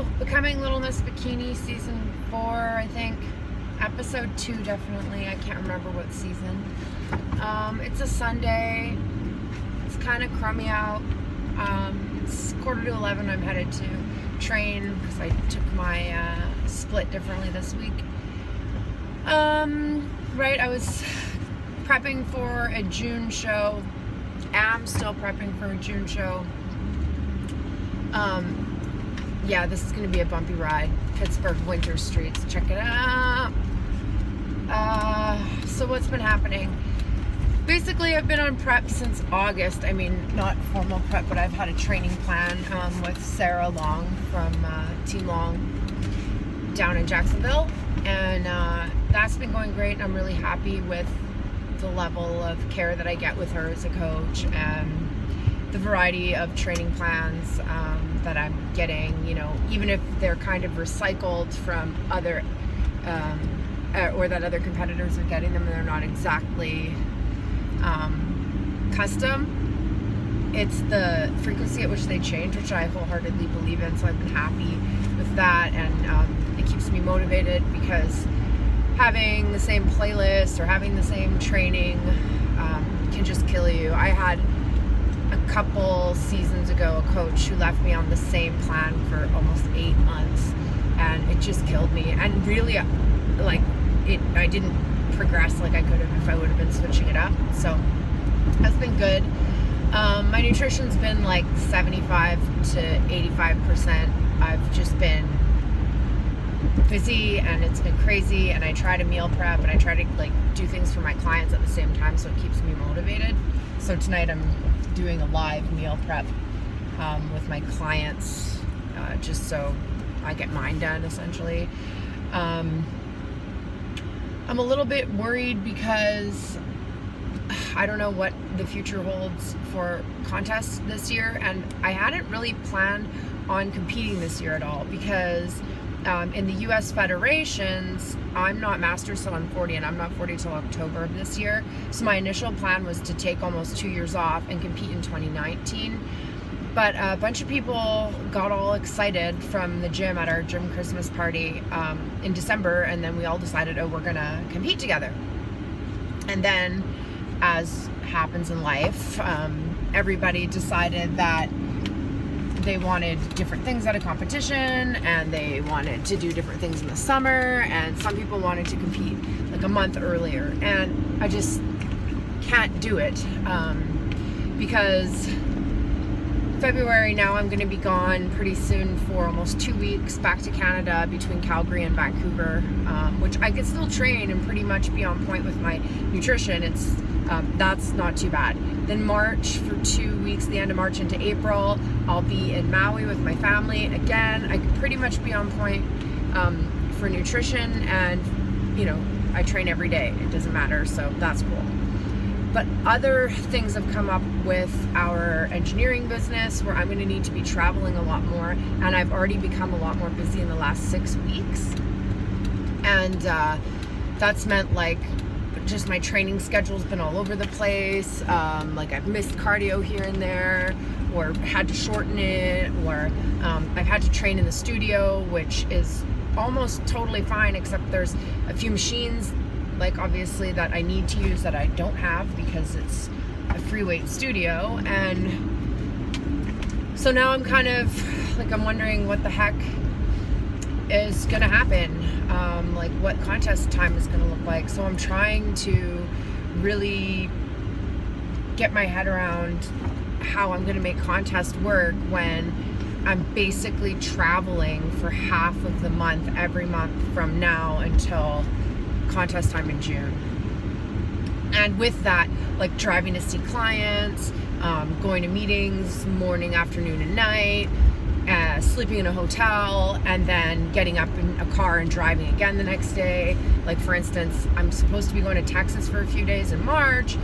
So, Becoming Little Miss Bikini season 4, I think. Episode 2, definitely. I can't remember what season. It's a Sunday. It's kind of crummy out. It's 10:45. I'm headed to train because I took my split differently this week. Right, I was prepping for a June show. Am still prepping for a June show. Yeah, this is going to be a bumpy ride. Pittsburgh winter streets. Check it out. So what's been happening? Basically, I've been on prep since August. I mean, not formal prep, but I've had a training plan with Sarah Long from Team Long down in Jacksonville. And that's been going great. And I'm really happy with the level of care that I get with her as a coach and the variety of training plans that I'm getting, you know, even if they're kind of recycled from other, or that other competitors are getting them and they're not exactly custom. It's the frequency at which they change, which I wholeheartedly believe in, so I've been happy with that, and it keeps me motivated because having the same playlist or having the same training can just kill you. I had a couple seasons ago a coach who left me on the same plan for almost 8 months, and it just killed me. And really, I didn't progress like I could have if I would have been switching it up. So that's been good. My nutrition's been like 75 to 85%. I've just been busy and it's been crazy, and I try to meal prep and I try to do things for my clients at the same time, so it keeps me motivated. So tonight I'm doing a live meal prep with my clients, just so I get mine done essentially. I'm a little bit worried because I don't know what the future holds for contests this year, and I hadn't really planned on competing this year at all because in the U.S. federations, I'm not Masters till I'm 40, and I'm not 40 till October of this year. So my initial plan was to take almost 2 years off and compete in 2019. But a bunch of people got all excited from the gym at our gym Christmas party in December, and then we all decided, oh, we're gonna compete together. And then, as happens in life, everybody decided that they wanted different things at a competition, and they wanted to do different things in the summer, and some people wanted to compete like a month earlier, and I just can't do it because February now I'm going to be gone pretty soon for almost 2 weeks back to Canada between Calgary and Vancouver, which I could still train and pretty much be on point with my nutrition. It's that's not too bad. Then March for 2 weeks, the end of March into April, I'll be in Maui with my family. Again, I could pretty much be on point for nutrition, and you know, I train every day. It doesn't matter, so that's cool. But other things have come up with our engineering business where I'm going to need to be traveling a lot more, and I've already become a lot more busy in the last 6 weeks, and that's meant just my training schedule's been all over the place. I've missed cardio here and there, or had to shorten it, or I've had to train in the studio, which is almost totally fine, except there's a few machines obviously that I need to use that I don't have because it's a free weight studio. And so now I'm kind of I'm wondering what the heck is gonna happen, what contest time is gonna look like. So I'm trying to really get my head around how I'm gonna make contest work when I'm basically traveling for half of the month every month from now until contest time in June. And with that, driving to see clients, going to meetings morning, afternoon, and night, sleeping in a hotel, and then getting up in a car and driving again the next day. For instance, I'm supposed to be going to Texas for a few days in March,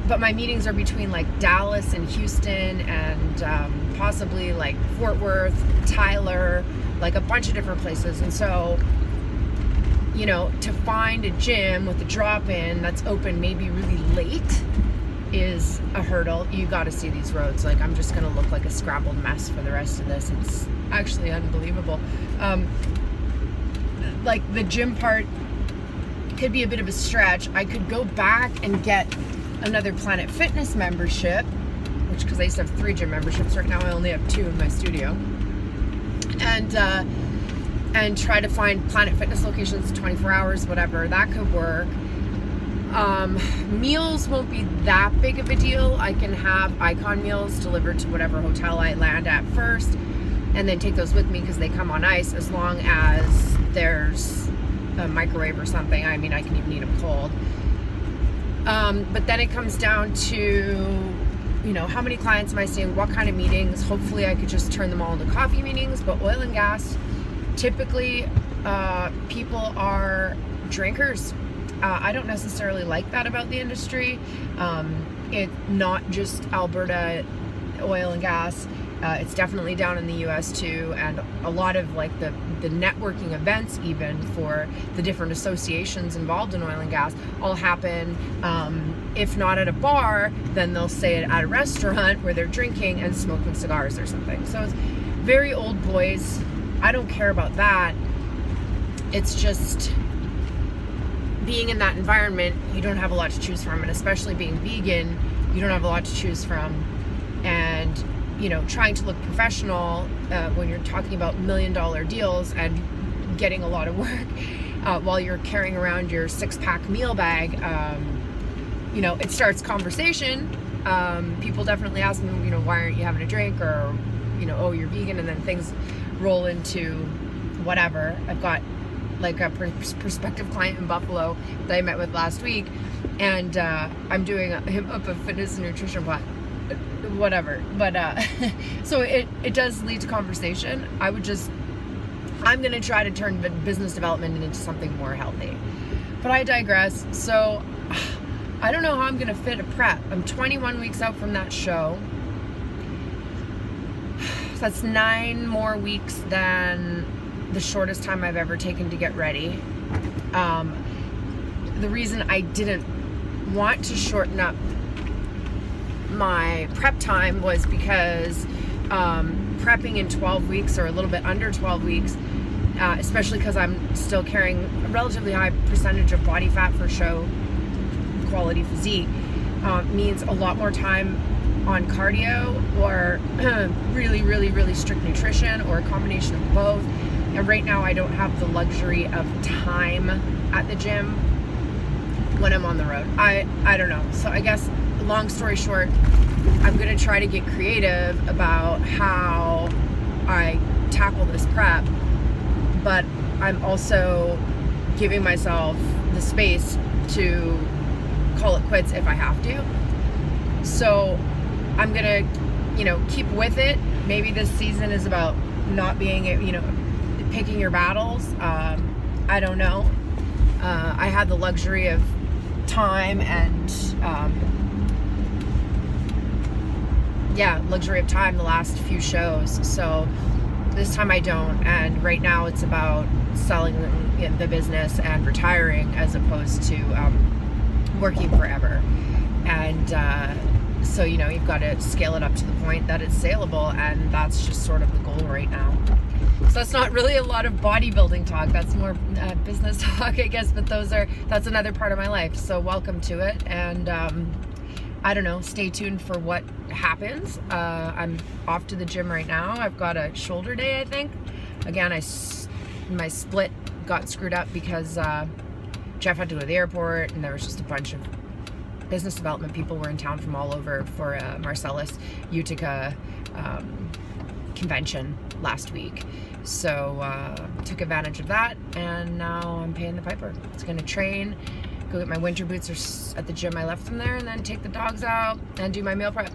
but my meetings are between Dallas and Houston, and possibly Fort Worth, Tyler, a bunch of different places. And so, you know, to find a gym with a drop-in that's open maybe really late is a hurdle. You got to see these roads. Like, I'm just gonna look like a scrambled mess for the rest of this. It's actually unbelievable. Like, the gym part could be a bit of a stretch. I could go back and get another Planet Fitness membership, which, because I used to have 3 gym memberships, right now I only have 2 in my studio, and try to find Planet Fitness locations 24 hours, whatever. That could work. Meals won't be that big of a deal. I can have Icon meals delivered to whatever hotel I land at first, and then take those with me because they come on ice, as long as there's a microwave or something. I mean, I can even eat them cold. But then it comes down to, you know, how many clients am I seeing, what kind of meetings. Hopefully I could just turn them all into coffee meetings. But oil and gas, typically people are drinkers. I don't necessarily like that about the industry. It's not just Alberta oil and gas. It's definitely down in the US too, and a lot of like the networking events, even for the different associations involved in oil and gas, all happen, if not at a bar, then they'll say it at a restaurant where they're drinking and smoking cigars or something. So it's very old boys. I don't care about that. It's just being in that environment, you don't have a lot to choose from, and especially being vegan, you don't have a lot to choose from. And you know, trying to look professional when you're talking about $1 million deals and getting a lot of work while you're carrying around your 6-pack meal bag, you know, it starts conversation. People definitely ask me, you know, why aren't you having a drink, or, you know, oh, you're vegan, and then things roll into whatever. I've got like a prospective client in Buffalo that I met with last week, and I'm doing him up a fitness and nutrition plan, whatever. But so it does lead to conversation. I'm gonna try to turn business development into something more healthy, but I digress. So I don't know how I'm gonna fit a prep. I'm 21 weeks out from that show. That's 9 more weeks than the shortest time I've ever taken to get ready. The reason I didn't want to shorten up my prep time was because prepping in 12 weeks or a little bit under 12 weeks, especially because I'm still carrying a relatively high percentage of body fat for show quality physique, means a lot more time on cardio or really, really, really strict nutrition, or a combination of both. And right now I don't have the luxury of time at the gym when I'm on the road. I don't know. So I guess, long story short, I'm going to try to get creative about how I tackle this prep, but I'm also giving myself the space to call it quits if I have to. So I'm going to, you know, keep with it. Maybe this season is about not being, you know, picking your battles. I don't know. I had the luxury of time and luxury of time the last few shows, so this time I don't. And right now it's about selling the business and retiring, as opposed to working forever. And so, you know, you've got to scale it up to the point that it's saleable, and that's just sort of the goal right now. So that's not really a lot of bodybuilding talk. That's more business talk, I guess. But that's another part of my life. So welcome to it. And I don't know. Stay tuned for what happens. I'm off to the gym right now. I've got a shoulder day, I think. Again, my split got screwed up because Jeff had to go to the airport, and there was just a bunch of business development people were in town from all over for a Marcellus Utica convention last week. So took advantage of that, and now I'm paying the piper. It's gonna train, go get my winter boots at the gym I left them there, and then take the dogs out and do my meal prep.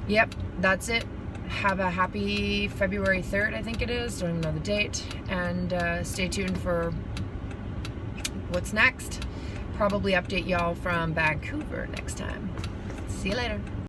Yep, that's it. Have a happy February 3rd, I think it is. Don't even know the date. And stay tuned for what's next. Probably update y'all from Vancouver next time. See you later.